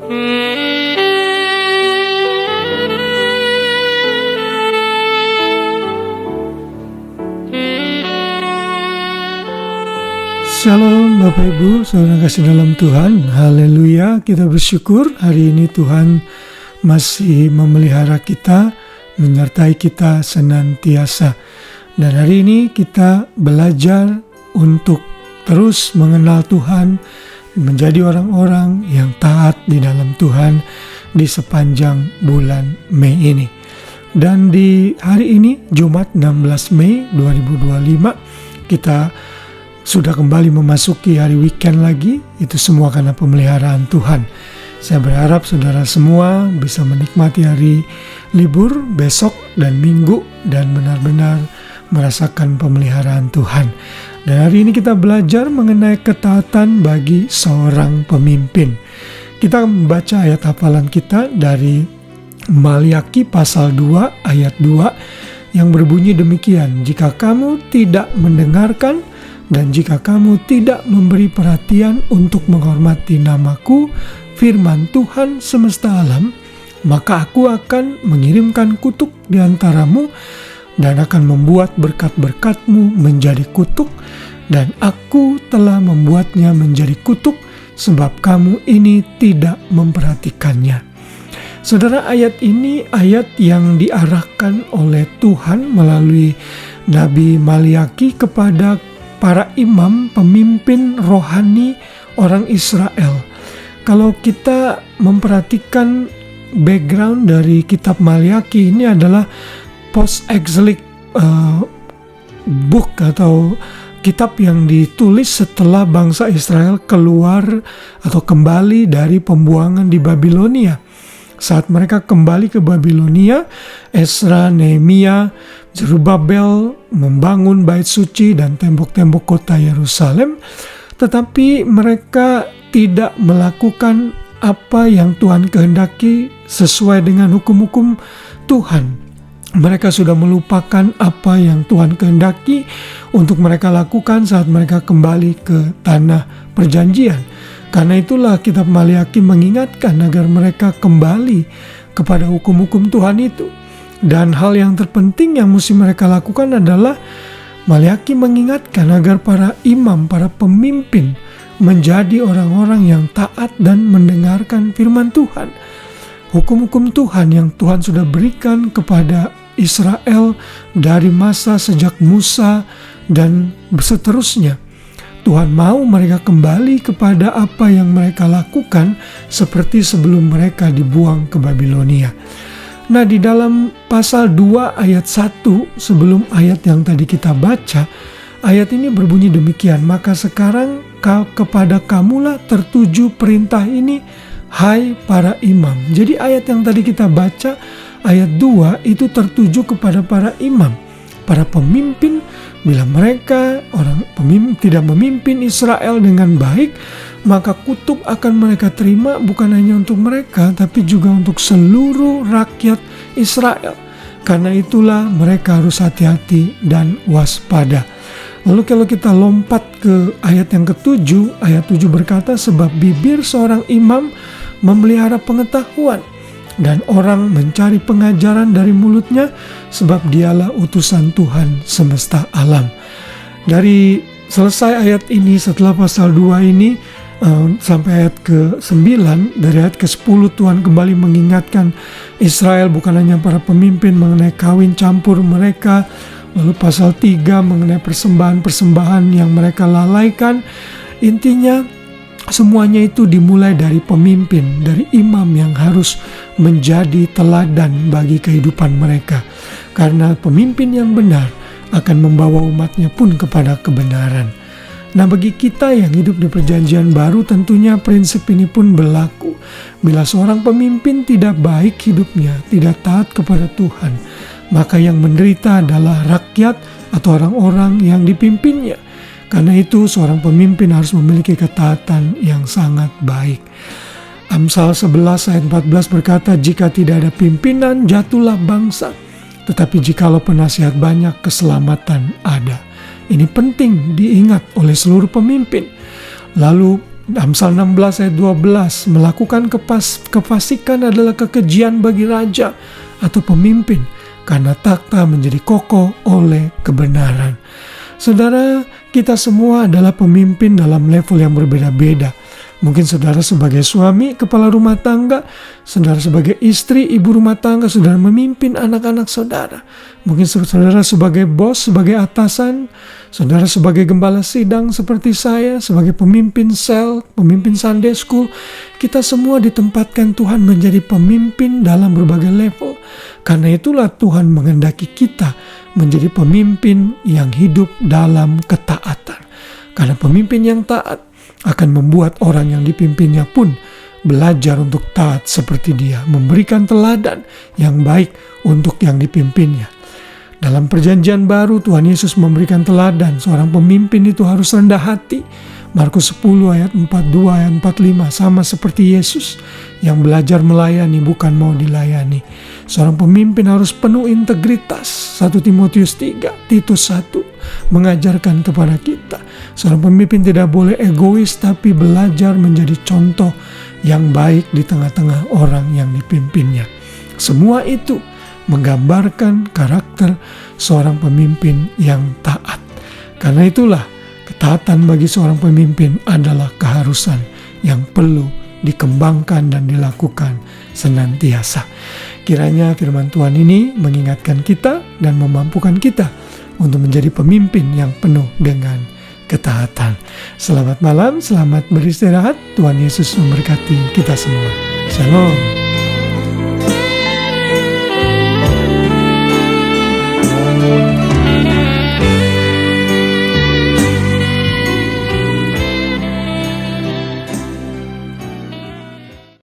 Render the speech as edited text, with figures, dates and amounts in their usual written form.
Shalom Bapak Ibu, saudara kasih dalam Tuhan. Haleluya, kita bersyukur hari ini Tuhan masih memelihara kita, menyertai kita senantiasa. Dan hari ini kita belajar untuk terus mengenal Tuhan, menjadi orang-orang yang taat di dalam Tuhan di sepanjang bulan Mei ini. Dan di hari ini, Jumat 16 Mei 2025, kita sudah kembali memasuki hari weekend lagi. Itu semua karena pemeliharaan Tuhan. Saya berharap saudara semua bisa menikmati hari libur besok dan minggu dan benar-benar merasakan pemeliharaan Tuhan. Dan hari ini kita belajar mengenai ketaatan bagi seorang pemimpin. Kita membaca ayat hafalan kita dari Maliaki pasal 2 ayat 2 yang berbunyi demikian: jika kamu tidak mendengarkan dan jika kamu tidak memberi perhatian untuk menghormati namaku, firman Tuhan semesta alam, maka aku akan mengirimkan kutuk di antaramu dan akan membuat berkat-berkatmu menjadi kutuk, dan aku telah membuatnya menjadi kutuk sebab kamu ini tidak memperhatikannya. Saudara, ayat ini ayat yang diarahkan oleh Tuhan melalui Nabi Maliaki kepada para imam, pemimpin rohani orang Israel. Kalau kita memperhatikan background dari kitab Maliaki, ini adalah post-exilic book atau kitab yang ditulis setelah bangsa Israel keluar atau kembali dari pembuangan di Babilonia. Saat mereka kembali ke Babilonia, Ezra, Nehemia, Zerubabel membangun bait suci dan tembok-tembok kota Yerusalem, tetapi mereka tidak melakukan apa yang Tuhan kehendaki sesuai dengan hukum-hukum Tuhan. Mereka sudah melupakan apa yang Tuhan kehendaki untuk mereka lakukan saat mereka kembali ke tanah perjanjian. Karena itulah kitab Maliaki mengingatkan agar mereka kembali kepada hukum-hukum Tuhan itu. Dan hal yang terpenting yang mesti mereka lakukan adalah Maliaki mengingatkan agar para imam, para pemimpin menjadi orang-orang yang taat dan mendengarkan firman Tuhan. Hukum-hukum Tuhan yang Tuhan sudah berikan kepada Israel dari masa sejak Musa dan seterusnya. Tuhan mau mereka kembali kepada apa yang mereka lakukan seperti sebelum mereka dibuang ke Babilonia. Nah, di dalam pasal 2 ayat 1 sebelum ayat yang tadi kita baca, ayat ini berbunyi demikian: maka sekarang kepada kamulah tertuju perintah ini, hai para imam. Jadi ayat yang tadi kita baca, ayat 2 itu tertuju kepada para imam, para pemimpin. Bila mereka orang pemimpin tidak memimpin Israel dengan baik, maka kutuk akan mereka terima bukan hanya untuk mereka, tapi juga untuk seluruh rakyat Israel. Karena itulah mereka harus hati-hati dan waspada. Lalu kalau kita lompat ke ayat yang ke-7, ayat 7 berkata, sebab bibir seorang imam memelihara pengetahuan, dan orang mencari pengajaran dari mulutnya, sebab dialah utusan Tuhan semesta alam. Dari selesai ayat ini, setelah pasal 2 ini sampai ayat ke-9, dari ayat ke-10 Tuhan kembali mengingatkan Israel, bukan hanya para pemimpin, mengenai kawin campur mereka. Lalu pasal 3 mengenai persembahan-persembahan yang mereka lalaikan. Intinya semuanya itu dimulai dari pemimpin, dari imam yang harus menjadi teladan bagi kehidupan mereka. Karena pemimpin yang benar akan membawa umatnya pun kepada kebenaran. Nah, bagi kita yang hidup di perjanjian baru, tentunya prinsip ini pun berlaku. Bila seorang pemimpin tidak baik hidupnya, tidak taat kepada Tuhan, maka yang menderita adalah rakyat atau orang-orang yang dipimpinnya. Karena itu seorang pemimpin harus memiliki ketaatan yang sangat baik. Amsal 11 ayat 14 berkata, jika tidak ada pimpinan, jatuhlah bangsa. Tetapi jikalau penasihat banyak, keselamatan ada. Ini penting diingat oleh seluruh pemimpin. Lalu Amsal 16 ayat 12, melakukan kefasikan adalah kekejian bagi raja atau pemimpin, karena takhta menjadi kokoh oleh kebenaran. Saudara, kita semua adalah pemimpin dalam level yang berbeda-beda. Mungkin saudara sebagai suami, kepala rumah tangga, saudara sebagai istri, ibu rumah tangga, saudara memimpin anak-anak saudara. Mungkin saudara sebagai bos, sebagai atasan, saudara sebagai gembala sidang seperti saya, sebagai pemimpin sel, pemimpin Sunday School. Kita semua ditempatkan Tuhan menjadi pemimpin dalam berbagai level. Karena itulah Tuhan menghendaki kita menjadi pemimpin yang hidup dalam ketaatan. Karena pemimpin yang taat akan membuat orang yang dipimpinnya pun belajar untuk taat seperti dia, memberikan teladan yang baik untuk yang dipimpinnya. Dalam perjanjian baru, Tuhan Yesus memberikan teladan, seorang pemimpin itu harus rendah hati. Markus 10 ayat 42 ayat 45, sama seperti Yesus yang belajar melayani bukan mau dilayani. Seorang pemimpin harus penuh integritas. 1 Timotius 3, Titus 1 mengajarkan kepada kita. Seorang pemimpin tidak boleh egois, tapi belajar menjadi contoh yang baik di tengah-tengah orang yang dipimpinnya. Semua itu menggambarkan karakter seorang pemimpin yang taat. Karena itulah, ketaatan bagi seorang pemimpin adalah keharusan yang perlu dikembangkan dan dilakukan senantiasa. Kiranya firman Tuhan ini mengingatkan kita dan memampukan kita untuk menjadi pemimpin yang penuh dengan ketaatan. Selamat malam, selamat beristirahat. Tuhan Yesus memberkati kita semua. Shalom.